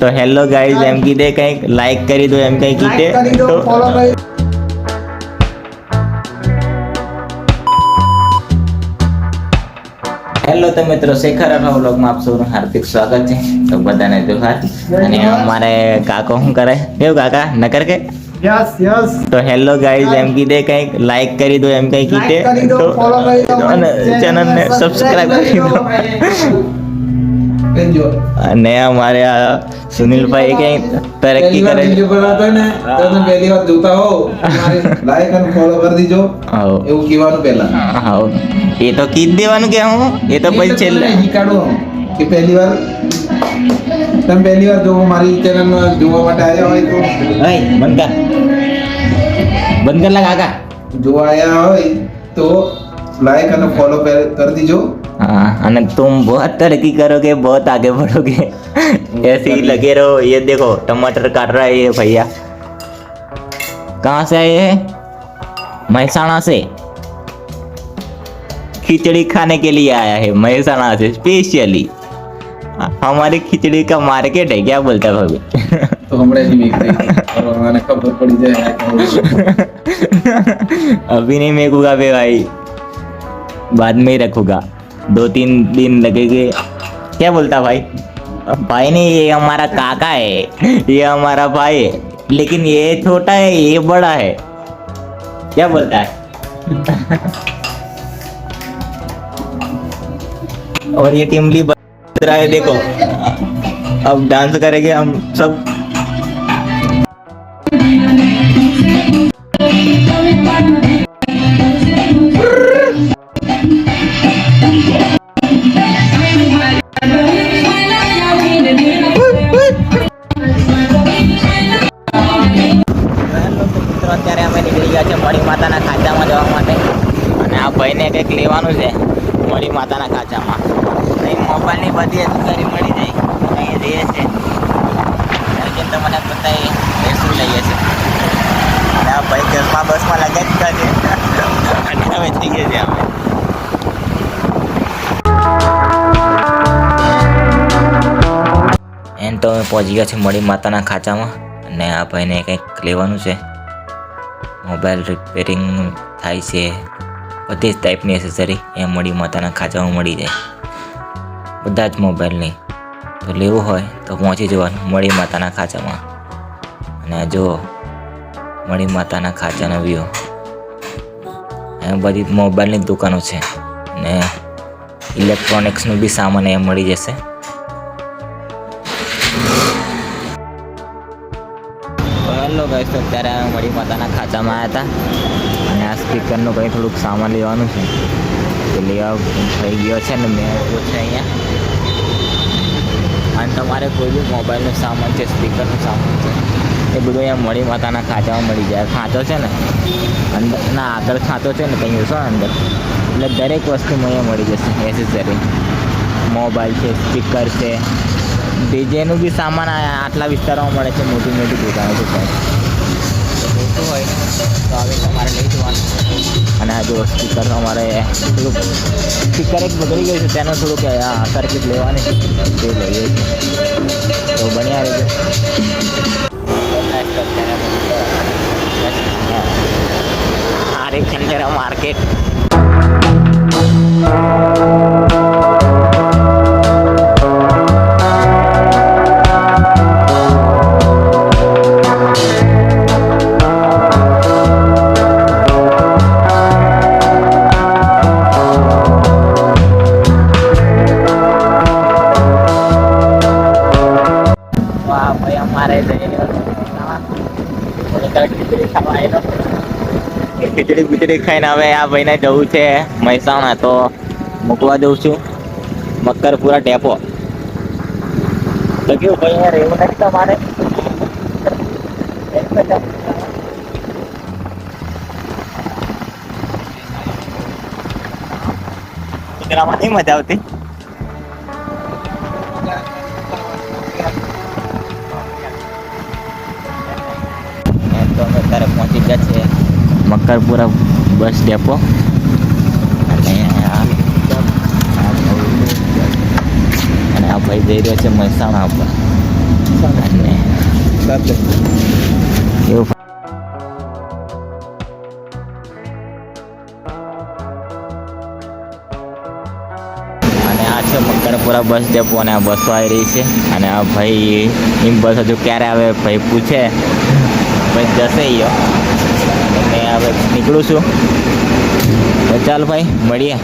તો hello guys એમ કીધે કંઈક like કરી દો એમ કંઈક કીધે તો હેલો તો મિત્રો શેખર રાઠવા વ્લોગમાં આપ સૌનું હાર્દિક સ્વાગત છે. તો બધાને જોહાર. અને અમારે કાકો શું કરે કેવું કાકા નકર કે યસ તો હેલો ગાઈઝ એમ કીધે કંઈક લાઈક કરી દો એમ કંઈક કીધે તો અને ચેનલને સબસ્ક્રાઇબ કરી દો. અને અમારે આ સુનિલભાઈ કઈ તરક્કી કરે વિડિયો બનાવતો ને તો તમે પહેલી વાર જોતા હો લાઈક અને ફોલો કરી દીજો એવું કહેવાનું પહેલા. હા એ તો કીધ દેવાનું કે હું એ તો પછી છેલ્લે કાઢો કે પહેલી વાર તમે પહેલી વાર જો મારી ચેનલ જોવા માટે આવ્યા હોય તો બંધ કર લા કાકા જોવા આવ્યા હોય તો लाइक और फॉलो कर दीजो. हाँ અને तुम बहुत तरक्की करोगे बहुत आगे बढ़ोगे ऐसे ही लगे रहो. ये देखो टमाटर काट रहा है ये भैया. कहाँ से आए हैं? महसाणा से. खिचड़ी खाने के लिए आया है महसाणा से स्पेशली. हमारी खिचड़ी का मार्केट है क्या बोलता है भाभी? तो हमने नहीं मेक और हमारे खबर पड़ी जाए अभी नहीं मेकूंगा बे भाई बाद में ही रखूंगा 2-3 दिन लगेंगे. क्या बोलता भाई? भाई नहीं ये हमारा काका है ये हमारा भाई है लेकिन ये छोटा है ये बड़ा है. क्या बोलता है? और ये टिमली बज रहा है देखो. अब डांस करेंगे हम सब. અત્યારે અમે નીકળી ગયા છે મળી માતાના ખાચામાં જવા માટે. અને આ ભાઈને કંઈક લેવાનું છે મળી માતાના ખાચામાં. અહીં મોબાઈલની બધી એસેસરી મળી જાય. અહીં જઈએ છે જેમ તમને બતાવીએ એ શું લઈએ છે. અને આ ભાઈ ઘરમાં બસમાં લગાવી દીધા છે અને હવે જઈએ છીએ અમે. એમ તો અમે પહોંચી ગયા છે મળી માતાના ખાચામાં. અને આ ભાઈને કંઈક લેવાનું છે. મોબાઈલ રિપેરિંગ થાય છે બધી જ ટાઈપની એસેસરી એ મળી માતાના ખાચામાં મળી જાય. બધા જ મોબાઈલની તો લેવું હોય તો પહોંચી જવાનું મળી માતાના ખાચામાં. અને જુઓ મળી માતાના ખાચાનો વ્યૂ. એમ બધી મોબાઈલની દુકાનો છે અને ઇલેક્ટ્રોનિક્સનું બી સામાન એ મળી જશે. હેલો ગાઈસ તો અત્યારે મળી માતાના ખાચામાં આવ્યા હતા અને આ સ્પીકરનું કંઈ થોડુંક સામાન લેવાનું છે તો લેવા થઈ ગયો છે ને મેં આવ્યો છે અહીંયા. અને તમારે કોઈ બી મોબાઈલનું સામાન છે સ્પીકરનું સામાન છે એ બધું અહીંયા મળી માતાના ખાચામાં મળી જાય. ખાંચો છે ને અંદર ના આગળ ખાંચો છે ને કંઈ જોશો અંદર એટલે દરેક વસ્તુ અહીંયા મળી જશે એસેસરી. મોબાઈલ છે સ્પીકર છે ડીજેનું બી સામાન આટલા વિસ્તારોમાં મળે છે. મોટી મોટી દુકાનો છે મોટું હોય તો હવે તમારે લઈ જવાનું. અને આ જો સ્પીકર અમારે થોડુંક સ્પીકર એક બગડી ગયું છે તેનું થોડુંક સર્કિટ લેવાની તે લઈએ છીએ તો બન્યા રહેજો. આ રે ખંડેરા માર્કેટ. ખીચડી ખીચડી ખાઈને હવે આ ભાઈને જવું છે મહેસાણા તો મૂકવા જઉં છું મકરપુરા ડેપો. તો કેવું ભાઈ યાર એવું નથી તમારે કુતરામાં નહીં મજા આવતી. તો અમે અત્યારે પહોંચી ગયા છે મકરપુરા બસ ડેપો. અને આ ભાઈ જઈ રહ્યો છે મહેસાણા પર. રાતે એવું અને આ છે મકરપુરા બસ ડેપો અને આ બસો આવી રહી છે અને આ ભાઈ એમ બસ હજુ ક્યારે આવે ભાઈ પૂછે બસ જશે યો મેં હવે નીકળું છું તો ચાલ ભાઈ મળીએ.